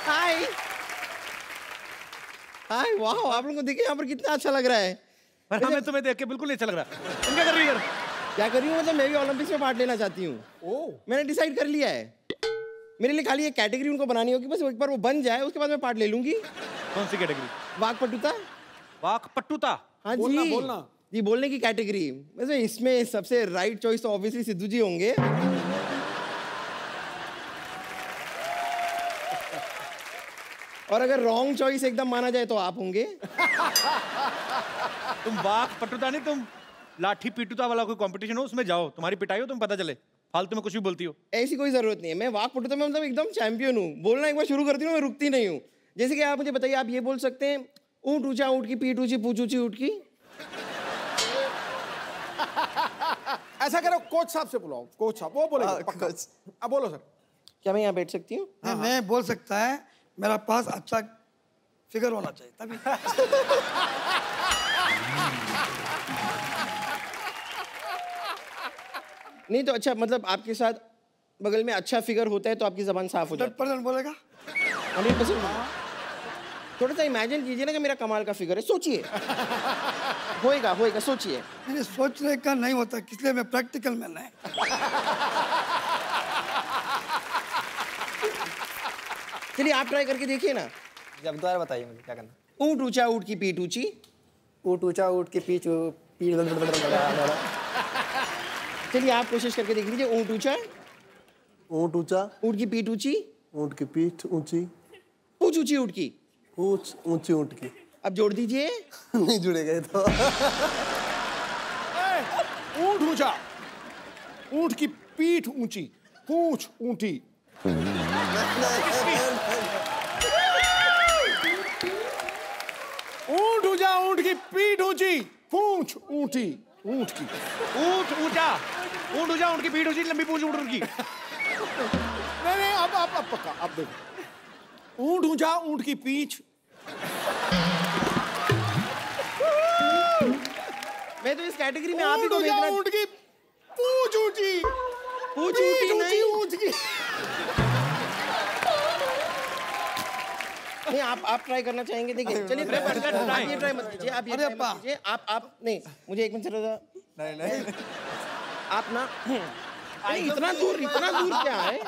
हाय हाय, वाह, आप लोगों को देखिए यहाँ पर कितना अच्छा लग रहा है। पर हमें तुम्हें देख के बिल्कुल नहीं अच्छा लग रहा। तुम क्या कर रही हो यार? क्या कर रही हूँ मतलब, मैं भी ओलंपिक्स में पार्ट लेना चाहती हूँ। मैंने डिसाइड कर लिया है। मेरे लिए खाली एक कैटेगरी उनको बनानी होगी, बस एक बार वो बन जाए उसके बाद मैं पार्ट ले लूंगी। कौन सी कैटेगरी? वाकपटुता। वाकपटुता? हाँ बोलना, जी, बोलना। जी बोलने की कैटेगरी। वैसे इसमें सबसे राइट चॉइस तो ऑब्वियसली सिद्धू जी होंगे। और अगर रॉन्ग चॉइस एकदम माना जाए तो आप होंगे। तुम वाकपटुता नहीं, तुम लाठी पीटुता वाला कोई कंपटीशन हो उसमें जाओ, तुम्हारी पिटाई हो, तुम पता चले। फालतू में कुछ भी बोलती हो। ऐसी कोई जरूरत नहीं है, मैं वाकपटुता में मतलब एकदम चैंपियन हूँ। बोलना एक बार शुरू करती हूँ मैं रुकती नहीं हूँ। जैसे कि आप मुझे बताइए, आप ये बोल सकते हैं ऊँट ऊंचा ऊँट की पीठ ऊंची पूछ ऊंची ऊँट की। ऐसा करो, कोच साहब से बुलाओ, कोच साहब वो बोलेंगे पक्का। अब बोलो सर। क्या मैं यहाँ बैठ सकती हूँ? मैं बोल सकता है, मेरा पास अच्छा फिगर होना चाहिए तभी। नहीं तो अच्छा, मतलब आपके साथ बगल में अच्छा फिगर होता है तो आपकी जबान साफ हो जाती 100% बोलेगा। है। 100%। थोड़ा सा इमेजिन कीजिए ना कि मेरा कमाल का फिगर है, सोचिए। होएगा होएगा, सोचिए। मैंने सोचने का नहीं होता, इसलिए मैं प्रैक्टिकल में नहीं। चलिए आप ट्राई करके देखिए ना। जब दोबारा बताइए मुझे क्या करना। ऊँट ऊंचा ऊँट की पीठ ऊंची। ऊँट ऊँचा ऊँट की पीठ चलिए आप कोशिश करके देख लीजिए। ऊँट ऊंचा, ऊँट ऊंचा, ऊँट की पीठ ऊंची, ऊँट की पीठ ऊंची, पूछ ऊंची ऊँट की। पूछ ऊंची ऊँट की। अब जोड़ दीजिए। नहीं जुड़ेगा ये तो। ऊँट ऊंचा, ऊँट की पीठ ऊंची, पूंछ ऊंटी। ऊँट ऊंचा, ऊँट की पीठ ऊंची, पूंछ ऊंटी। ऊँट की ऊँट ऊँचा, ऊँट ऊँचा, ऊँट की पीठ ऊँची, लंबी पूंछ ऊँट की। नहीं, अब पक्का, अब देखो। ऊँट ऊंचा, ऊँट की पीठ। मैं तो इस कैटेगरी में आप ही को ऊँट ऊंचा, भेजना। ऊँट की पूंछ ऊंची, पूछ पीठ ऊंची ऊंची, नहीं। ऊँट की। नहीं, आप ट्राई करना चाहेंगे? देखिए चलिए अरे आप try। ये ट्राई मत कीजिए, आप ये अरे try मत कीजिए। आप नहीं, मुझे एक मिनट जरा। नहीं आप ना अरे इतना दूर क्या है,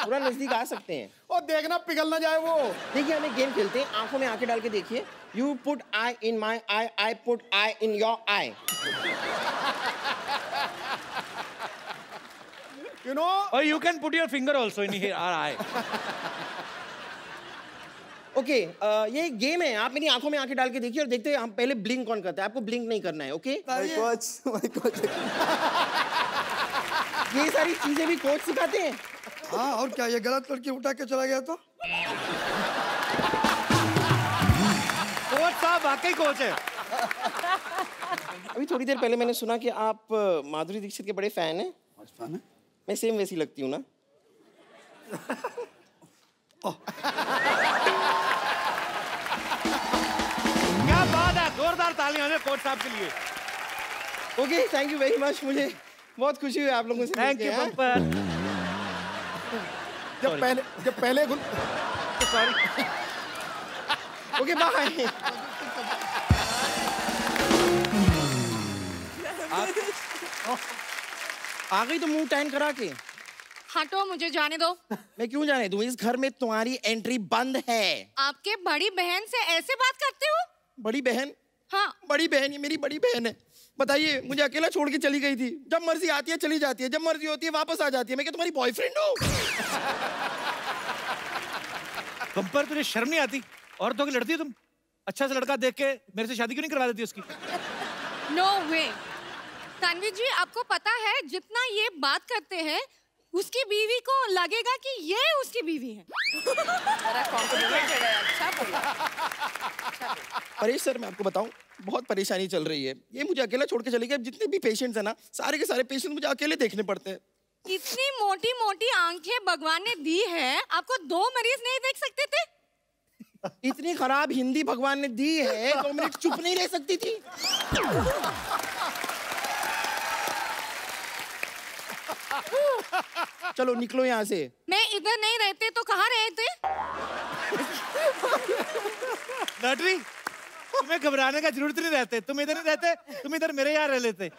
पूरा नजदीक आ सकते हैं। और देखना पिघल ना जाए वो। देखिए हम एक गेम खेलते हैं, आंखों में आंखें डाल के देखिए। You put I in my I, I put I in your I. You know, और you can put your finger also in here, our eye. Okay, ये एक गेम है। आप मेरी आंखों में आंखें डाल के देखिए और देखते हैं हम पहले ब्लिंक कौन करता है। आपको ब्लिंक नहीं करना है, ओके? My coach. ये सारी चीजें भी कोच सिखाते हैं। हाँ, और क्या, ये गलत लड़की उठा के चला गया तो? कोच साहब वाकई कोच है। अभी थोड़ी देर पहले मैंने सुना कि आप माधुरी दीक्षित के बड़े फैन हैं। मैं सेम वैसी लगती हूँ ना? क्या बात है, जोरदार तालियां हैं कोच साहब के लिए। Okay, thank you very much. मुझे बहुत खुशी हुई आप लोगों से थैंक मिलके, यू हाँ? बम्पर। जब पहले सॉरी। Okay bye. आ गई तो मुंह टैन करा के। हटो, मुझे जाने दो। मैं क्यों जाने दूं? इस घर में तुम्हारी एंट्री बंद है। आपके बड़ी बहन से ऐसे बात करते हो? बड़ी बहन? हाँ। बड़ी बहन, ये मेरी बड़ी बहन है। बताइए, मुझे अकेला छोड़ के चली गई थी। जब मर्जी आती है चली जाती है, जब मर्जी होती है वापस आ जाती है। मैं क्या तुम्हारी बॉयफ्रेंड हूँ? बम्पर, तुझे शर्म नहीं आती? औरतों की लड़ती है तुम? अच्छा सा लड़का देख के मेरे से शादी क्यों नहीं करवा देती उसकी? नो वे। तन्वीर जी, आपको पता है जितना ये बात करते हैं उसकी बीवी को लगेगा कि ये उसकी बीवी है। परेश सर, मैं आपको बताऊं, बहुत परेशानी चल रही है। ये मुझे अकेला छोड़ के चली गई। जितने भी पेशेंट्स हैं ना, सारे के सारे पेशेंट मुझे अकेले देखने पड़ते हैं। इतनी मोटी मोटी आंखें भगवान ने दी है, आपको 2 मरीज नहीं देख सकते थे? इतनी खराब हिंदी भगवान ने दी है, 2 मिनट चुप नहीं रह सकती थी? चलो निकलो यहाँ से। मैं इधर नहीं रहते तो कहाँ रहते? लॉटरी, तुम्हें घबराने का जरूरत नहीं रहते, तुम इधर नहीं रहते, तुम इधर मेरे यहाँ रह लेते।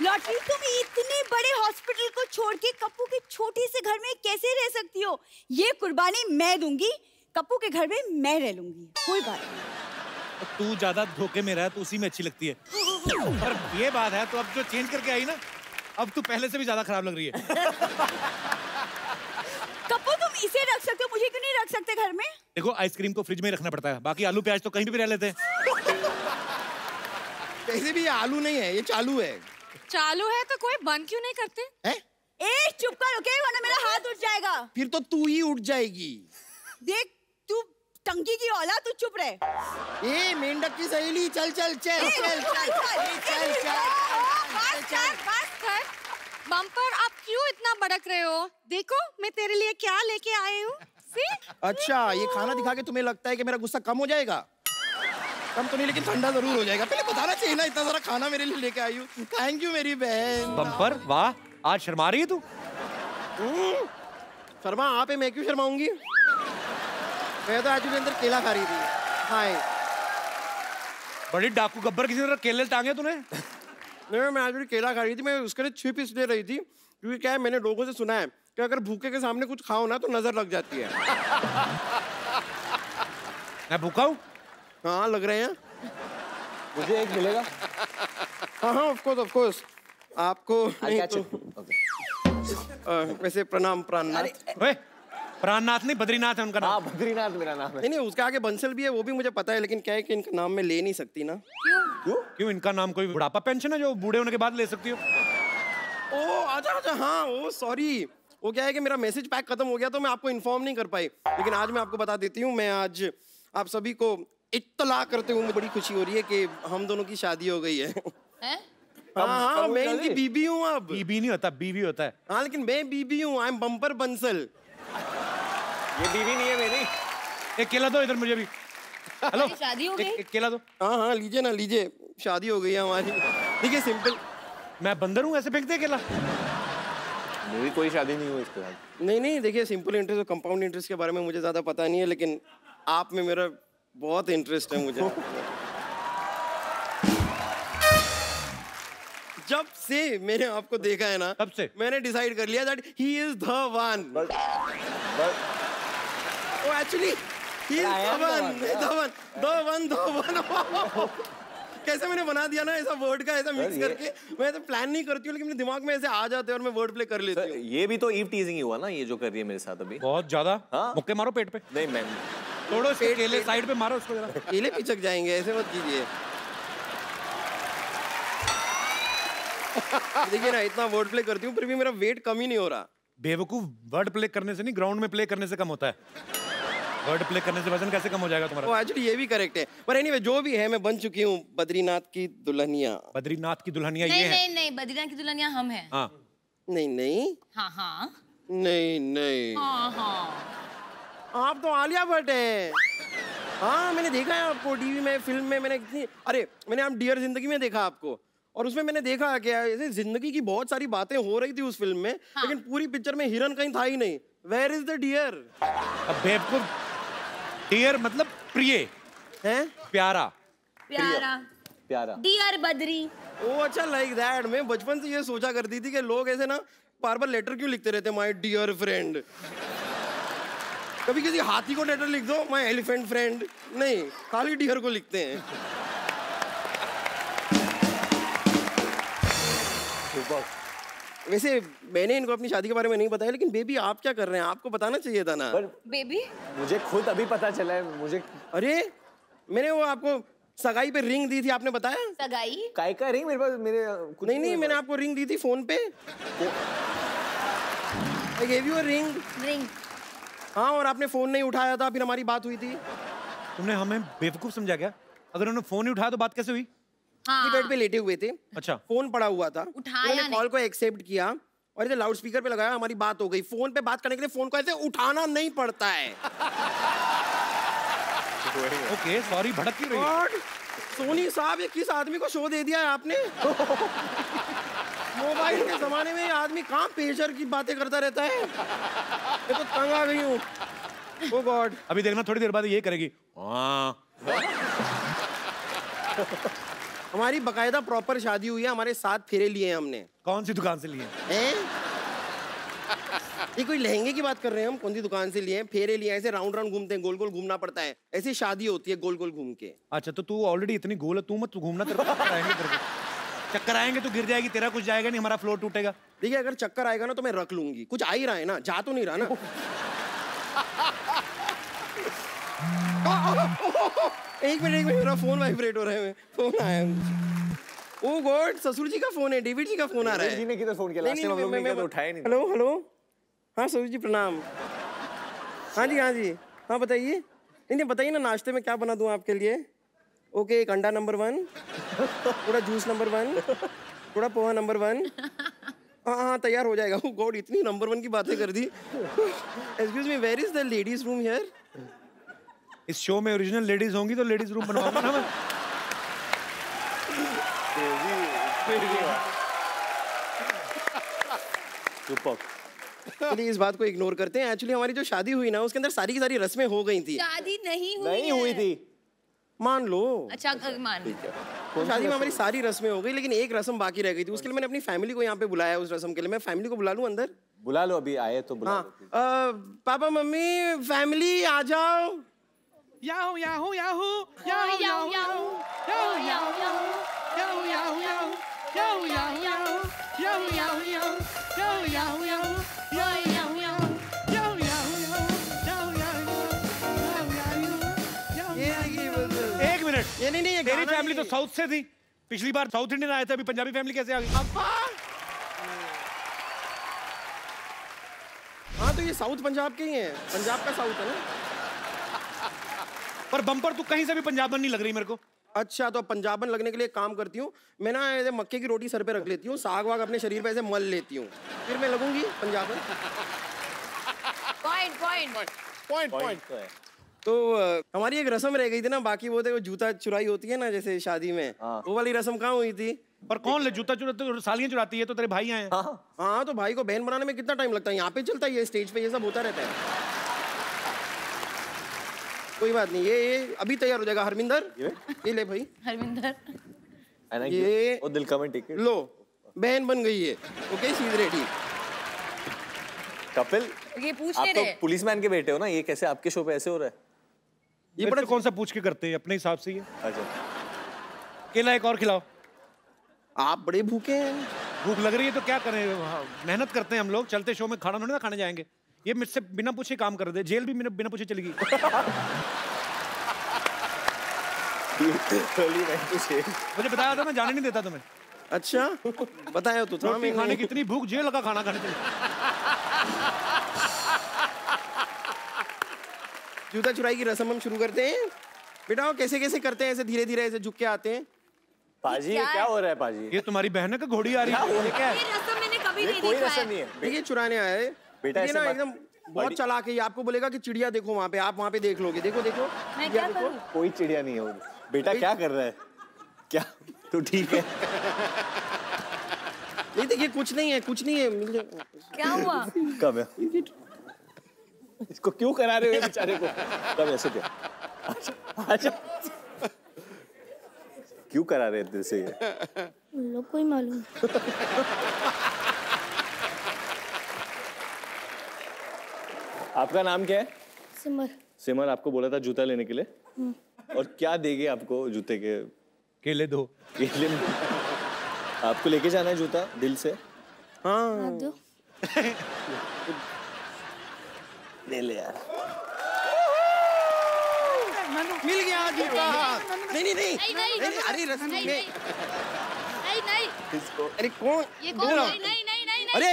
लॉटरी, तुम इतने बड़े हॉस्पिटल को छोड़ के कप्पू के छोटे से घर में कैसे रह सकती हो? ये कुर्बानी मैं दूंगी, कप्पू के घर में मैं रह लूंगी, कोई बात नहीं। तू ज्यादा धोखे में रह, तू उसी में अच्छी लगती है। पर ये बात है, तो अब जो चेंज करके आई ना, अब तू पहले से भी ज्यादा खराब लग रही है। कप्पू, तुम इसे रख सकते हो, मुझे क्यों नहीं रख सकते घर में? देखो, आइसक्रीम को फ्रिज में ही रखना पड़ता है, बाकी आलू प्याज तो कहीं भी रह लेते हैं। वैसे भी ये आलू नहीं है, ये चालू है। चालू है तो कोई बंद क्यों नहीं करते? हैं? ए, चुप कर, ओके, वरना मेरा हाथ उठ जाएगा। फिर तो तू ही उठ जाएगी। देख, तू टंकी की औलाद, तू चुप रहे। ए मेंढक की सहेली, चल चल चल चल चल चल चल। बस कर। बम्पर, आप क्यों इतना भड़क रहे हो? देखो मैं तेरे लिए क्या लेके आई हूँ। अच्छा, ये खाना दिखा के तुम्हें लगता है कि मेरा गुस्सा कम हो जाएगा? कम तो नहीं, लेकिन ठंडा जरूर हो जाएगा। पहले बताना चाहिए ना, इतना सारा खाना मेरे लिए लेके आई हूँ। थैंक यू मेरी बहन। बम्पर, वाह, आज शर्मा रही है तू। शर्मा आप है, मैं क्यों शर्माऊंगी? मैं तो एक्चुअली अंदर केला खा रही थी। हाय। बड़ी डाकू गब्बर, किसी तरह केले टांगे तूने? नहीं, मैं एक्चुअली केला खा रही थी। मैं उसके लिए छिप इसलिए रही थी क्योंकि क्या है, मैंने लोगों से सुना है कि अगर भूखे के सामने कुछ खाओ ना तो नजर लग जाती है। मैं भूखा हूँ? हाँ, लग रहे हैं। मुझे एक मिलेगा? हाँ हाँ, ऑफ कोर्स। आपको नहीं तो, वैसे प्रणाम प्राणनाथ। ओए, प्राणनाथ नहीं, बद्रीनाथ है उनका नाम। हाँ, बद्रीनाथ मेरा नाम है। नहीं, उसके आगे बंसल भी है, वो भी मुझे पता है, लेकिन क्या है कि इनका नाम मैं ले नहीं सकती ना। क्यों? इनका नाम कोई बुढ़ापा पेंशन है जो बूढ़े होने के बाद ले सकती हो? ओ अच्छा, हाँ, ओ सॉरी। वो क्या है कि मेरा मैसेज पैक खत्म हो गया तो मैं आपको इन्फॉर्म नहीं कर पाई, लेकिन आज मैं आपको बता देती हूँ। मैं आज आप सभी को इत्तला करते हुए मुझे बड़ी खुशी हो रही है कि हम दोनों की शादी हो गई है। हाँ, मैं इनकी बीबी हूँ अब। बीबी नहीं होता, बीवी होता है। हाँ, लेकिन मैं बीबी हूँ। I am bumper Bansal. ये बीवी नहीं है मेरी। एक केला दो इधर मुझे भी। हेलो, शादी हो गई? एक केला दो। हाँ, लीजिए ना, लीजिए। शादी हो गई है हमारी। देखिए, सिंपल। मैं बंदर हूँ, ऐसे फेंक दे केला? मेरी कोई शादी नहीं हुई इसके साथ। नहीं, देखिए, सिंपल इंटरेस्ट और कंपाउंड इंटरेस्ट के बारे में मुझे ज्यादा पता नहीं है, लेकिन आप में मेरा बहुत इंटरेस्ट है मुझे। जब से मैंने आपको देखा है ना, तब से मैंने डिसाइड कर लिया that he is the one. Oh actually he is the one. कैसे मैंने बना दिया ना ऐसा वर्ड का, ऐसा मिक्स करके। मैं तो प्लान नहीं करती हूँ, लेकिन मेरे दिमाग में ऐसे आ जाते हैं और मैं वर्ड प्ले कर लेती हूँ। ये भी तो ईव टीजिंग ही हुआ ना, ये जो कर रही है मेरे साथ अभी। बहुत ज्यादा। हाँ? मुक्के मारो पेट पे। नहीं, मैं तोड़ो इसके केले, साइड पे मारो उसको जरा। केले पिचक जाएंगे, ऐसे मत कीजिए। देखिए ना, इतना वर्ड प्ले करती हूँ फिर भी मेरा वेट कम ही नहीं हो रहा। बेवकूफ, वर्ड प्ले करने से नहीं, ग्राउंड में प्ले करने से कम होता है। वर्ड प्ले करने से वजन कैसे कम हो जाएगा तुम्हारा? एक्चुअली ये भी करेक्ट है, पर एनीवे जो भी है, मैं बन चुकी हूँ बद्रीनाथ की दुल्हनिया। बद्रीनाथ की दुल्हनिया ये है? नहीं, बद्रीनाथ की दुल्हनिया हम हैं। हाँ। नहीं, हाँ। नहीं। हाँ। आप तो आलिया भट्ट है। हाँ, मैंने देखा है आपको टीवी में, फिल्म में। मैंने आप डियर जिंदगी में देखा आपको, और उसमें मैंने देखा कि ऐसे जिंदगी की बहुत सारी बातें हो रही थी उस फिल्म में। हाँ। लेकिन पूरी पिक्चर में हिरन कहीं था ही नहीं। Where is the dear? अब बेवकूफ, डियर मतलब प्रिय है, प्यारा। डियर बद्री। ओ अच्छा, लाइक दैट। मैं बचपन से ये सोचा करती थी कि लोग ऐसे ना बार बार लेटर क्यों लिखते रहते, माय डियर फ्रेंड। कभी किसी हाथी को लेटर लिख दो, माय एलिफेंट फ्रेंड। नहीं, खाली डियर को लिखते हैं। वैसे मैंने इनको अपनी शादी के बारे में नहीं बताया, लेकिन बेबी आप क्या कर रहे हैं? आपको बताना चाहिए था ना। बेबी, मुझे खुद अभी पता चला है। मुझे अरे, मैंने वो आपको सगाई पे रिंग दी थी, आपने बताया? सगाई? काय का रिंग मेरे पास? मेरे कुछ नहीं, मैंने आपको रिंग दी थी फोन पे। I gave you a ring। हाँ, और आपने फोन नहीं उठाया था, फिर हमारी बात हुई थी। तुमने हमें बेवकूफ समझा क्या? अगर उन्होंने फोन नहीं उठाया तो बात कैसे हुई? हाँ। बेड पे लेटे हुए थे। अच्छा। फोन पड़ा हुआ था, उन्होंने कॉल को एक्सेप्ट किया और इसे लाउड स्पीकर पे लगाया, हमारी बात हो गई। फोन पे बात करने के लिए फोन को ऐसे उठाना नहीं पड़ता है। ओके, सॉरी, भड़क क्यों रही है? सोनी साहब, ये किस आदमी को शो दे दिया है आपने? मोबाइल मोबाइल के जमाने में ये आदमी कहाँ पेशर की बातें करता रहता है। मैं तो तंग आ गई हूँ। ओ गॉड। अभी देखना थोड़ी देर बाद ये करेगी। हमारी बकायदा प्रॉपर शादी हुई है, हमारे 7 फेरे लिए हैं हमने। कौन सी दुकान से लिए? हैं? ये कोई लहंगे की बात कर रहे हैं हम? कौन सी दुकान से लिए हैं? फेरे लिए हैं, ऐसे राउंड राउंड घूमते हैं, गोल गोल घूमना पड़ता है, ऐसी शादी होती है गोल गोल घूम के। अच्छा तो तू ऑलरेडी इतनी गोल है, तू मत घूमना, तेरे को चक्कर आएंगे, तेरे को चक्कर आएंगे तो गिर जाएगी, तेरा कुछ जाएगा नहीं, हमारा फ्लोर टूटेगा। देखिए अगर चक्कर आएगा ना तो मैं रख लूंगी, कुछ आ ही रहा है ना, जा तो नहीं रहा ना। एक मिनट मेरा फोन वाइब्रेट हो रहा है, फोन आया। ओ गॉड, ससुर जी का फोन है, डेविड जी का फोन आ रहा है। जी ने किधर फोन किया? लास्ट टाइम हम लोग ने तो उठाया नहीं। हेलो हेलो, हाँ ससुर जी प्रणाम। हाँ जी हाँ बताइए। नहीं बताइए ना, नाश्ते में क्या बना दूँ आपके लिए? ओके, एक अंडा नंबर 1, थोड़ा जूस नंबर 1, थोड़ा पोहा नंबर 1। हाँ तैयार हो जाएगा। ओ गॉड, इतनी नंबर 1 की बातें कर दी। Excuse me, where is the ladies room here? इस शो में ओरिजिनल लेडीज होंगी तो लेडीज रूम बनवाऊंगा ना मैं। चलिए इस बात को इग्नोर करते हैं। एक्चुअली हमारी जो शादी हुई ना, उसके अंदर सारी की सारी रस्में हो गई थी। शादी नहीं हुई थी। मान लो। अच्छा मान लो। तो शादी में हमारी सारी रस्में हो गई, लेकिन एक रस्म बाकी रह गई थी। उसके लिए मैंने अपनी फैमिली को यहाँ पे बुलाया। उस रस्म के लिए मैं फैमिली को बुला लूँ अंदर? बुला लो, अभी आए तो बुला लो। पापा मम्मी फैमिली आ जाओ। Yahoo Yahoo Yahoo Yahoo Yahoo Yahoo Yahoo Yahoo Yahoo Yahoo Yahoo Yahoo Yahoo Yahoo Yahoo Yahoo Yahoo एक मिनट, ये नहीं ये तेरी फैमिली तो साउथ से थी, पिछली बार साउथ इंडियन आए थे, अभी पंजाबी फैमिली कैसे आ गई? हाँ तो ये साउथ पंजाब के ही हैं, पंजाब का साउथ है ना। पर बम्पर तू कहीं से भी पंजाबन नहीं लग रही मेरे को। अच्छा तो पंजाबन लगने के लिए एक काम करती हूँ मैं ना, ऐसे मक्के की रोटी सर पे रख लेती हूँ, साग वाग अपने शरीर पे ऐसे मल लेती हूँ, फिर मैं लगूंगी पंजाबन। पॉइंट तो हमारी एक रस्म रह गई थी ना, बाकी वो देखो जूता चुराई होती है ना जैसे शादी में, वो वाली रस्म कहाँ हुई थी? पर कौन ले जूता चुराते? सालियां चुराती है तो तेरे भाई आए। हाँ तो भाई को बहन बनाने में कितना टाइम लगता है, यहाँ पे चलता है, ये स्टेज पे ये सब होता रहता है। कोई बात नहीं, ये अभी तैयार हो जाएगा। हरमिंदर ये ले भाई। हरमिंदर ये वो दिल का में टिकट लो, बहन बन गई है। Okay she is ready. Kapil, ये पूछ आप ले तो रहे। पुलिसमैन के बेटे हो ना, ये कैसे आपके शो पे ऐसे हो रहा है? ये बड़ा कौन सा पूछ के करते हैं, अपने हिसाब से ही है। अच्छा, केला एक और खिलाओ। आप बड़े भूखे हैं। भूख लग रही है तो क्या करें, मेहनत करते हैं हम लोग, चलते शो में खाना थोड़ी ना खाने जाएंगे। ये मुझसे बिना पूछे काम कर दे, जेल भी बिना पूछे चली गई। मुझे बताया था, मैं जाने नहीं देता तुम्हें। अच्छा बताया तो था रोटी खाने की इतनी भूख, जेल का खाना खाने चले। जूता चुराई की रस्म हम शुरू करते हैं। बेटा कैसे कैसे करते हैं, ऐसे धीरे धीरे ऐसे झुक के आते हैं। पाजी ये क्या हो रहा है? पाजी ये तुम्हारी बहन है का घोड़ी आ रही है? ये क्या है? ये रस्म मैंने कभी नहीं कोई देखा रस्म है। नहीं है। देखिए चुराने आया है बेटा, ये ऐसे ना मत- एकदम बहुत चालाक है। ये आपको बोलेगा कि चिड़िया देखो वहाँ पे, आप वहाँ पे देख लोगे। देखो देखो मैं क्या देखो। करूं? कोई चिड़िया नहीं है वो। बेटा क्या कर रहा है? क्या तू ठीक है? नहीं देखिए कुछ नहीं है, कुछ नहीं है। क्या हुआ? कब है? इसको क्यों करा रहे हो बेचारे को? कब ऐसे क्या? अच्छा क्यों करा रहे दिल से ये? लोग कोई मालूम। आपका नाम क्या है? सिमर। सिमर आपको बोला था जूता लेने के लिए, और क्या देंगे आपको जूते के? केले दो। केले में आपको लेके जाना है जूता दिल से? हाँ दो। ले ले यार। मिल गया जूता। नहीं नहीं नहीं नहीं, नहीं, नहीं, अरे रस्म नहीं, में नहीं नहीं इसको अरे कौन ये कौन? बोलो। नहीं नहीं नहीं नहीं अरे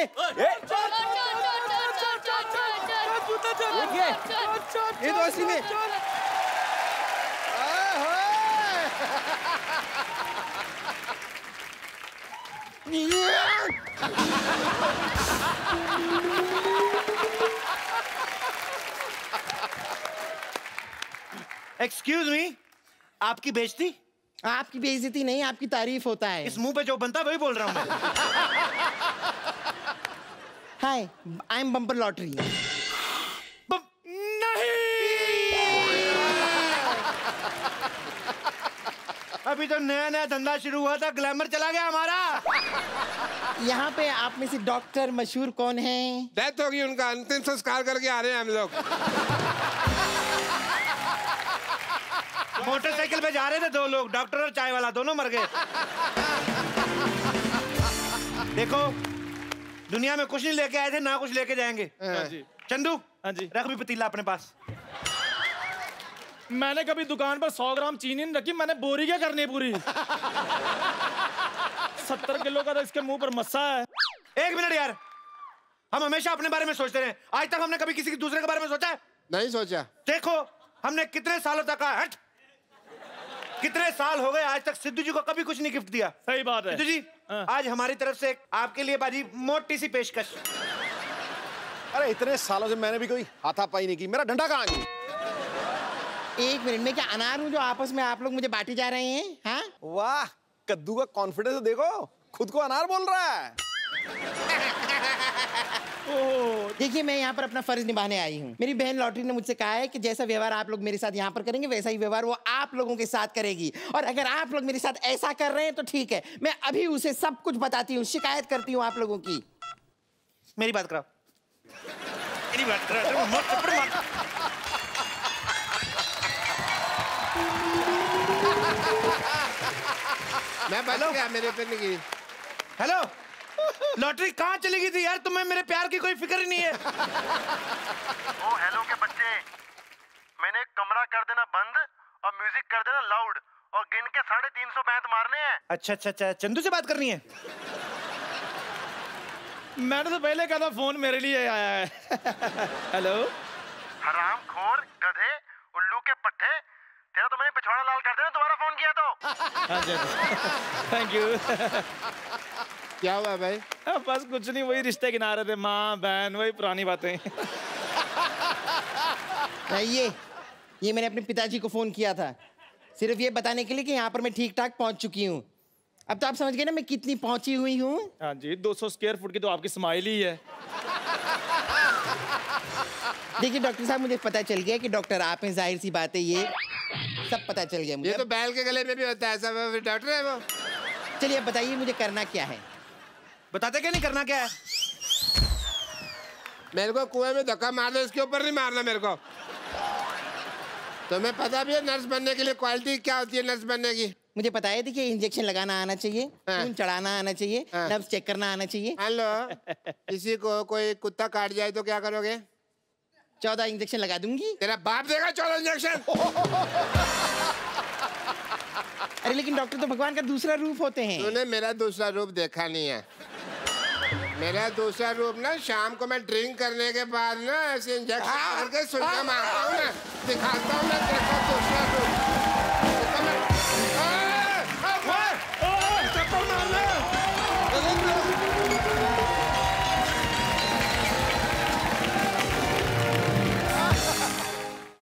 ये तो असली में एक्सक्यूज मी, आपकी बेइज्जती? आपकी बेइज्जती नहीं, आपकी तारीफ होता है। इस मुंह पे जो बनता है वही बोल रहा हूँ मैं। हाय, आई एम बम्पर लॉटरी। नहीं, अभी तो नया नया धंधा शुरू हुआ था, ग्लैमर चला गया हमारा। यहाँ पे आप में से डॉक्टर मशहूर कौन है? डेथ होगी उनका, अंतिम संस्कार करके आ रहे हैं हम लोग। मोटरसाइकिल पे जा रहे थे 2 लोग, डॉक्टर और चाय वाला, दोनों मर गए। देखो, दुनिया में कुछ नहीं लेके आए थे, ना कुछ लेके जाएंगे। चंदू, हाँ जी, रख भी पतीला अपने पास। मैंने कभी दुकान पर 100 ग्राम चीनी नहीं रखी, मैंने बोरी क्या करनी पूरी। 70 किलो का तो इसके मुंह पर मस्सा है। 1 मिनट यार, हम हमेशा अपने बारे में सोचते रहे, आज तक हमने कभी किसी के दूसरे के बारे में सोचा है? नहीं सोचा। देखो, हमने कितने सालों तक हट, कितने साल हो गए, आज तक सिद्धू जी को कभी कुछ नहीं गिफ्ट दिया। सही बात है सिद्धू जी, आज हमारी तरफ से आपके लिए बाजी मोटी सी पेशकश। अरे इतने सालों से मैंने भी कोई हाथापाई नहीं की, मेरा डंडा कहाँ है? 1 मिनट में क्या अनार हूँ जो आपस में आप लोग मुझे बांटे जा रहे हैं? हाँ, वाह, कद्दू का कॉन्फिडेंस देखो, खुद को अनार बोल रहा है। देखिए, मैं यहाँ पर अपना फर्ज निभाने आई हूँ। मेरी बहन लॉटरी ने मुझसे कहा है कि जैसा व्यवहार आप लोग मेरे साथ यहाँ पर करेंगे, वैसा ही व्यवहार वो आप लोगों के साथ करेगी। और अगर आप लोग मेरे साथ ऐसा कर रहे हैं तो ठीक है, मैं अभी उसे सब कुछ बताती हूँ, शिकायत करती हूँ आप लोगों की। मेरी बात कराओ, मेरी बात कराओ, मत थप्पड़ मार। मैं बच गया, मेरे पे नहीं गिरी। हेलो, लॉटरी कहाँ चली गई थी यार? तुम्हें मेरे प्यार की कोई फिक्र ही नहीं है। ओ हेलो के बच्चे, मैंने कमरा कर देना बंद और म्यूजिक कर देना लाउड और गिन के 350 बैंत मारने हैं। अच्छा, चंदू से बात करनी है? मैंने तो पहले कहा था फोन मेरे लिए आया है। हेलो, हरामखोर, गधे, उल्लू के पट्टे, तेरा तो मैंने पिछवाड़ा लाल कर देना, दोबारा फोन किया तो। Thank you. क्या हुआ भाई? बस कुछ नहीं, वही रिश्ते गिना रहे थे, माँ बहन, वही पुरानी बातें। ये मैंने अपने पिताजी को फोन किया था, सिर्फ ये बताने के लिए कि यहाँ पर मैं ठीक ठाक पहुँच चुकी हूँ। अब तो आप समझ गए ना मैं कितनी पहुँची हुई हूँ। हाँ जी, 200 स्क्वायर फुट की तो आपकी स्माइल ही है। देखिए डॉक्टर साहब, मुझे पता चल गया कि डॉक्टर आप हैं, जाहिर सी बात है, ये सब पता चल गया मुझे। ये तो बैल के गले में भी होता है, सब डॉक्टर है वो। चलिए अब बताइए मुझे करना क्या है? बताते क्या नहीं, करना क्या है? मेरे को कुएं में धक्का मार दो, इसके ऊपर नहीं मारना मेरे को। तुम्हें पता भी है नर्स बनने के लिए क्वालिटी क्या होती है? नर्स बनने की मुझे पता है। देखिए, इंजेक्शन लगाना आना चाहिए, खून चढ़ाना आना चाहिए, नर्व्स चेक करना आना चाहिए। हेलो, किसी को कोई कुत्ता काट जाए तो क्या करोगे? 14 इंजेक्शन लगा दूंगी। तेरा बाप देगा 14 इंजेक्शन। अरे लेकिन डॉक्टर तो भगवान का दूसरा रूप होते हैं। तूने मेरा दूसरा रूप देखा नहीं है। मेरा दूसरा रूप ना, शाम को मैं ड्रिंक करने के बाद ना ऐसे इंजेक्शन करके सुइयां मारता हूँ ना, दिखाता हूँ ना तेरा दूसरा रूप।